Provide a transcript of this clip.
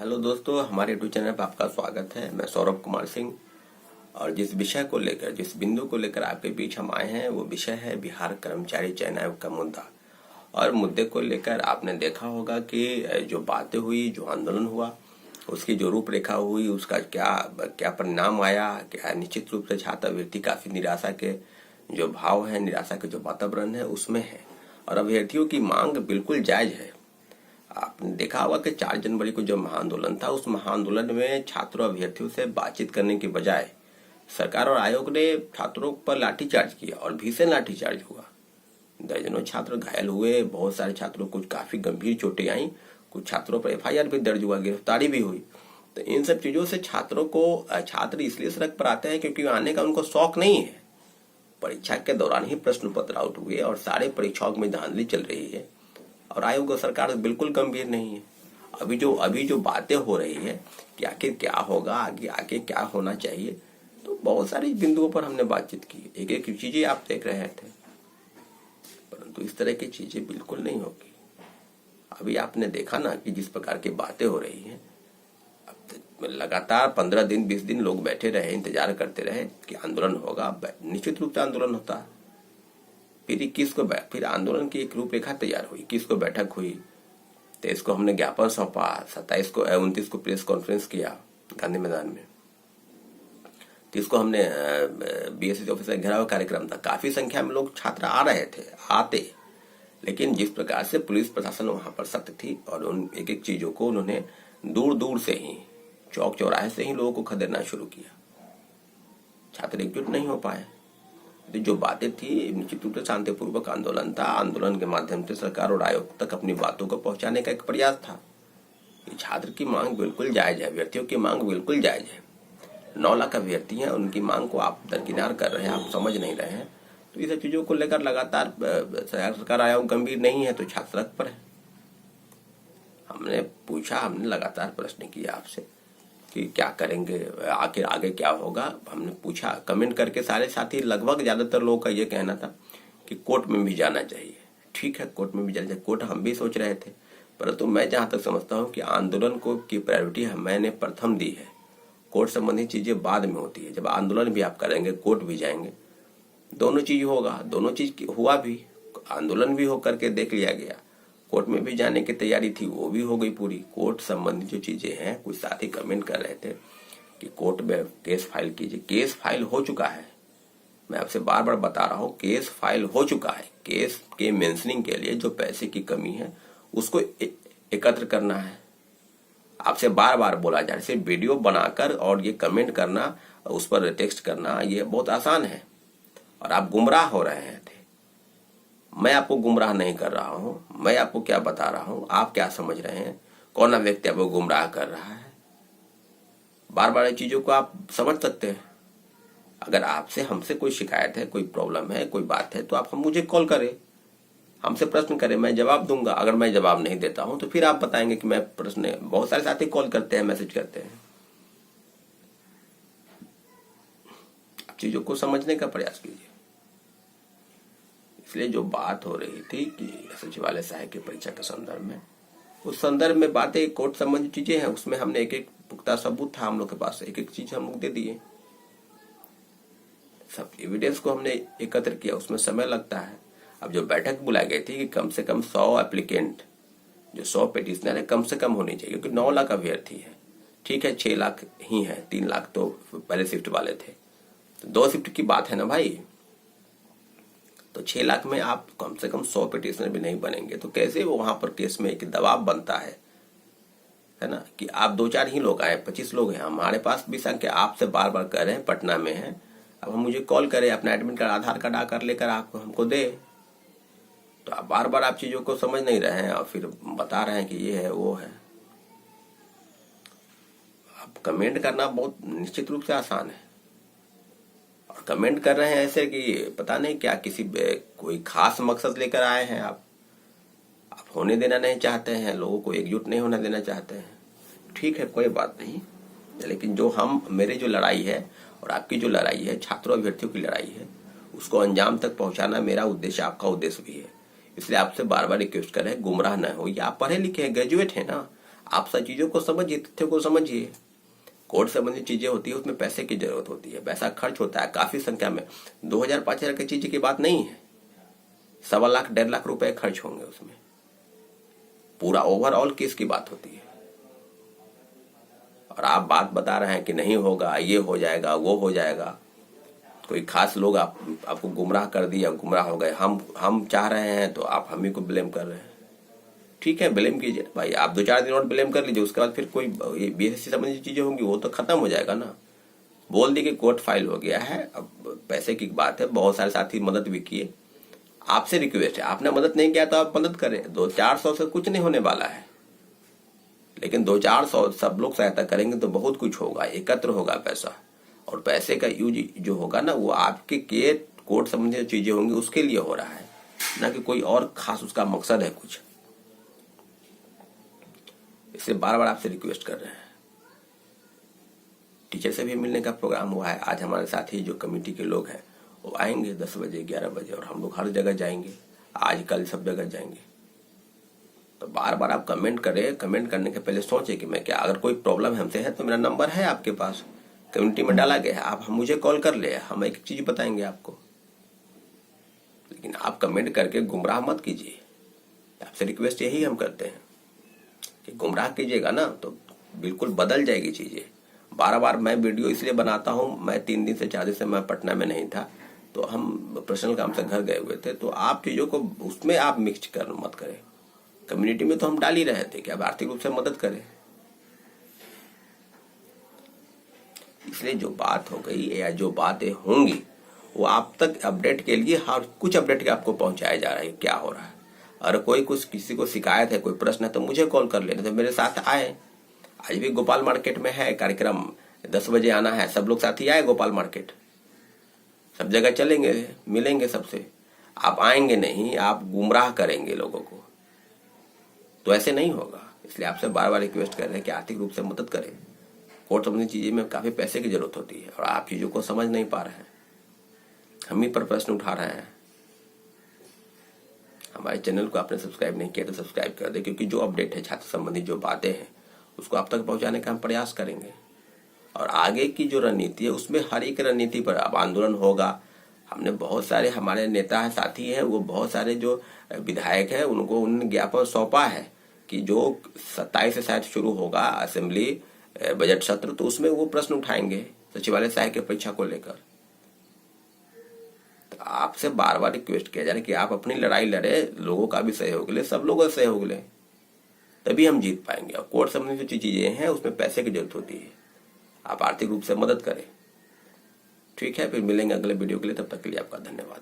Hello दोस्तों, हमारे YouTube channel पर आपका स्वागत है। मैं सौरभ कुमार सिंह और जिस विषय को लेकर, जिस बिंदु को लेकर आपके बीच हम आए हैं वो विषय है बिहार कर्मचारी चयन आयोग का मुद्दा। और मुद्दे को लेकर आपने देखा होगा कि जो बातें हुई, जो आंदोलन हुआ, उसकी जो रूपरेखा हुई, उसका क्या क्या परिणाम आया। क्या निश्चित रूप से छात्रवृत्ति काफी निराशा के जो भाव है, निराशा के जो वातावरण है उसमें है। और अभ्यर्थियों की मांग बिल्कुल जायज है। आपने देखा होगा कि 4 जनवरी को जो महाआंदोलन था, उस महाआंदोलन में छात्रों अभ्यर्थियों से बातचीत करने के बजाय सरकार और आयोग ने छात्रों पर लाठीचार्ज किया और भीषण लाठीचार्ज हुआ। दर्जनों छात्र घायल हुए, बहुत सारे छात्रों को काफी गंभीर चोटें आई, कुछ छात्रों पर एफआईआर भी दर्ज हुआ, गिरफ्तारी भी हुई। तो इन सब चीजों से छात्र इसलिए सड़क पर आते हैं क्योंकि आने का उनको शौक नहीं है। परीक्षा के दौरान ही प्रश्न पत्र आउट हुए और सारे परीक्षाओं में धांधली चल रही है और आयोग और सरकार बिल्कुल गंभीर नहीं है। अभी जो बातें हो रही है कि आखिर क्या होगा, आगे आगे क्या होना चाहिए, तो बहुत सारी बिंदुओं पर हमने बातचीत की। एक एक चीजें आप देख रहे थे, परंतु इस तरह की चीजें बिल्कुल नहीं होगी। अभी आपने देखा ना कि जिस प्रकार की बातें हो रही हैं, अब लगातार 15 दिन 20 दिन लोग बैठे रहे, इंतजार करते रहे कि आंदोलन होगा। निश्चित रूप से आंदोलन होता है। फिर आंदोलन की एक रूपरेखा तैयार हुई, 21 को बैठक हुई, 23 को हमने ज्ञापन सौंपा, 29 को प्रेस कॉन्फ्रेंस किया गांधी मैदान में, 30 को हमने बीएससी ऑफिस का घेराव कार्यक्रम था। काफी संख्या में लोग छात्र आ रहे थे, लेकिन जिस प्रकार से पुलिस प्रशासन वहां पर सख्त थी और उन एक एक चीजों को उन्होंने दूर दूर से ही, चौक चौराहे से ही लोगों को खदेड़ना शुरू किया। छात्र एकजुट नहीं हो पाए। जो बातें थी, निश्चित रूप से शांतिपूर्वक आंदोलन था। आंदोलन के माध्यम से सरकार और आयोग तक अपनी बातों को पहुंचाने का एक प्रयास था। छात्र की मांग बिल्कुल जायज है, अभ्यर्थियों की मांग बिल्कुल जायज है। 9 लाख अभ्यर्थी हैं, उनकी मांग को आप दरकिनार कर रहे हैं, आप समझ नहीं रहे हैं। तो इस चीजों को लेकर लगातार सरकार आयोग गंभीर नहीं है तो छात्र सड़क पर है। हमने लगातार प्रश्न किया आपसे कि क्या करेंगे, आखिर आगे क्या होगा। हमने पूछा कमेंट करके, सारे साथी लगभग ज्यादातर लोगों का ये कहना था कि कोर्ट में भी जाना चाहिए। ठीक है, कोर्ट में भी जाना चाहिए, कोर्ट हम भी सोच रहे थे, परंतु मैं जहां तक समझता हूं कि आंदोलन को की प्रायोरिटी मैंने प्रथम दी है। कोर्ट संबंधी चीजें बाद में होती है। जब आंदोलन भी आप करेंगे, कोर्ट भी जाएंगे, दोनों चीज होगा। दोनों चीज हुआ भी, आंदोलन भी हो करके देख लिया गया, कोर्ट में भी जाने की तैयारी थी, वो भी हो गई पूरी। कोर्ट संबंधी जो चीजें हैं, कुछ साथी कमेंट कर रहे थे कि कोर्ट में केस फाइल कीजिए। केस फाइल हो चुका है, मैं आपसे बार बार बता रहा हूं, केस फाइल हो चुका है। केस के मेंशनिंग के लिए जो पैसे की कमी है उसको एकत्र करना है। आपसे बार बार बोला जा रहा है, सिर्फ वीडियो बनाकर और ये कमेंट करना, उस पर टेक्स्ट करना, ये बहुत आसान है और आप गुमराह हो रहे हैं। मैं आपको गुमराह नहीं कर रहा हूं, मैं आपको क्या बता रहा हूं, आप क्या समझ रहे हैं, कौन व्यक्ति आपको गुमराह कर रहा है। बार बार चीजों को आप समझ सकते हैं। अगर आपसे हमसे कोई शिकायत है, कोई प्रॉब्लम है, कोई बात है, तो आप मुझे कॉल करें, हमसे प्रश्न करें, मैं जवाब दूंगा। अगर मैं जवाब नहीं देता हूं तो फिर आप बताएंगे कि मैं प्रश्न, बहुत सारे साथी कॉल करते हैं, मैसेज करते हैं। आप चीजों को समझने का प्रयास कीजिए। इसलिए जो बात हो रही थी कि सचिवालय सहायक की परीक्षा के संदर्भ में, उस संदर्भ में बातें कोर्ट संबंधी चीजें हैं, उसमें हमने एक एक पुख्ता सबूत था हम लोग के पास, एक एक चीज हम लोग दे दिए। सब एविडेंस को हमने एकत्र किया, उसमें समय लगता है। अब जो बैठक बुलाई गई थी कि कम से कम 100 एप्लीकेंट, जो 100 पिटिशनर है, कम से कम होनी चाहिए, क्योंकि 9 लाख अभ्यर्थी है। ठीक है, 6 लाख ही है, 3 लाख तो पहले शिफ्ट वाले थे, तो 2 शिफ्ट की बात है ना भाई। तो 6 लाख में आप कम से कम 100 पिटिशनर भी नहीं बनेंगे तो कैसे वो वहां पर केस में एक दबाव बनता है ना, कि आप 2-4 ही लोग आए, 25 लोग हैं। हमारे पास भी संख्या, आपसे बार बार कह रहे हैं, पटना में है, अब हम मुझे कॉल करें, अपना एडमिट कार्ड, आधार कार्ड आकर लेकर आप हमको दे, तो आप बार बार आप चीजों को समझ नहीं रहे हैं और फिर बता रहे हैं कि ये है वो है। अब कमेंट करना बहुत निश्चित रूप से आसान है, कमेंट कर रहे हैं ऐसे कि पता नहीं क्या, कोई खास मकसद लेकर आए हैं। आप होने देना नहीं चाहते हैं, लोगों को एकजुट नहीं होना देना चाहते हैं। ठीक है, कोई बात नहीं, लेकिन मेरी जो लड़ाई है और आपकी जो लड़ाई है, छात्रों अभ्यर्थियों की लड़ाई है, उसको अंजाम तक पहुंचाना मेरा उद्देश्य, आपका उद्देश्य भी है। इसलिए आपसे बार बार रिक्वेस्ट कर रहे हैं, गुमराह न हो। आप पढ़े लिखे हैं, ग्रेजुएट है ना, आप सब चीजों को समझिए, तथ्यों को समझिए। कोर्ट संबंधी चीजें होती है, उसमें पैसे की जरूरत होती है, पैसा खर्च होता है काफी संख्या में। 2000-5000 की चीज की बात नहीं है, 1.25 लाख 1.5 लाख रुपए खर्च होंगे उसमें। पूरा ओवरऑल केस की बात होती है। और आप बात बता रहे हैं कि नहीं होगा, ये हो जाएगा, वो हो जाएगा। कोई खास लोग आपको गुमराह कर दिया, गुमराह हो गए। हम चाह रहे हैं तो आप हम ही को ब्लेम कर रहे हैं। ठीक है, ब्लेम कीजिए भाई, आप 2-4 दिन और ब्लेम कर लीजिए, उसके बाद फिर कोई बीएससी संबंधी चीजें होंगी वो तो खत्म हो जाएगा ना। बोल दी कि कोर्ट फाइल हो गया है, अब पैसे की बात है। बहुत सारे साथी मदद भी किए, आपसे रिक्वेस्ट है, आपने मदद नहीं किया तो आप मदद करें। 200-400 से कुछ नहीं होने वाला है, लेकिन 200-400 सब लोग सहायता करेंगे तो बहुत कुछ होगा, एकत्र होगा पैसा। और पैसे का यूज जो होगा ना, वो आपके कोर्ट संबंधी चीजें होंगी उसके लिए हो रहा है, ना कि कोई और खास उसका मकसद है कुछ। इसलिए बार बार आपसे रिक्वेस्ट कर रहे हैं। टीचर से भी मिलने का प्रोग्राम हुआ है। आज हमारे साथ ही जो कमेटी के लोग हैं वो आएंगे 10 बजे 11 बजे, और हम लोग हर जगह जाएंगे, आज कल सब जगह जाएंगे। तो बार बार आप कमेंट करें, कमेंट करने के पहले सोचें कि मैं क्या, अगर कोई प्रॉब्लम हमसे है तो मेरा नंबर है आपके पास, कम्युनिटी में डाला गया है, आप मुझे कॉल कर ले, हम एक चीज बताएंगे आपको। लेकिन आप कमेंट करके गुमराह मत कीजिए। आपसे रिक्वेस्ट यही हम करते हैं कि गुमराह कीजिएगा ना तो बिल्कुल बदल जाएगी चीजें। बार बार मैं वीडियो इसलिए बनाता हूं, मैं 3 दिन से 4 दिन से मैं पटना में नहीं था, तो हम पर्सनल काम से घर गए हुए थे। तो आप चीजों को उसमें आप मिक्स कर मत करें। कम्युनिटी में तो हम डाल ही रहे थे कि आप आर्थिक रूप से मदद करें। इसलिए जो बात हो गई या जो बातें होंगी वो आप तक अपडेट के लिए हर कुछ अपडेट आपको पहुंचाया जा रहा है क्या हो रहा है। और कोई कुछ किसी को शिकायत है, कोई प्रश्न है तो मुझे कॉल कर लेना, तो मेरे साथ आए। आज भी गोपाल मार्केट में है कार्यक्रम, 10 बजे आना है, सब लोग साथी आए गोपाल मार्केट, सब जगह चलेंगे, मिलेंगे सबसे। आप आएंगे नहीं, आप गुमराह करेंगे लोगों को, तो ऐसे नहीं होगा। इसलिए आपसे बार बार रिक्वेस्ट कर रहे हैं कि आर्थिक रूप से मदद करें। कोर्ट संबंधी चीजें में काफी पैसे की जरूरत होती है और आप चीजों को समझ नहीं पा रहे हैं, हम ही पर प्रश्न उठा रहे हैं। हमारे चैनल को आपने सब्सक्राइब नहीं किया तो सब्सक्राइब कर दे, क्योंकि जो अपडेट है छात्र संबंधी जो बातें हैं उसको आप तक पहुंचाने का हम प्रयास करेंगे। और आगे की जो रणनीति है उसमें हर एक रणनीति पर अब आंदोलन होगा। हमने बहुत सारे हमारे नेता है, साथी है, वो बहुत सारे जो विधायक है उनको उन्होंने ज्ञापन सौंपा है कि जो 27 से शायद शुरू होगा असेंबली बजट सत्र, तो उसमें वो प्रश्न उठाएंगे सचिवालय सहायक की परीक्षा को लेकर। तो आपसे बार बार रिक्वेस्ट किया जा रहा है कि आप अपनी लड़ाई लड़े, लोगों का भी सहयोग ले, सब लोगों का सहयोग ले, तभी हम जीत पाएंगे। और कोर्ट संबंधी जो चीजें हैं उसमें पैसे की जरूरत होती है, आप आर्थिक रूप से मदद करें। ठीक है, फिर मिलेंगे अगले वीडियो के लिए, तब तक के लिए आपका धन्यवाद।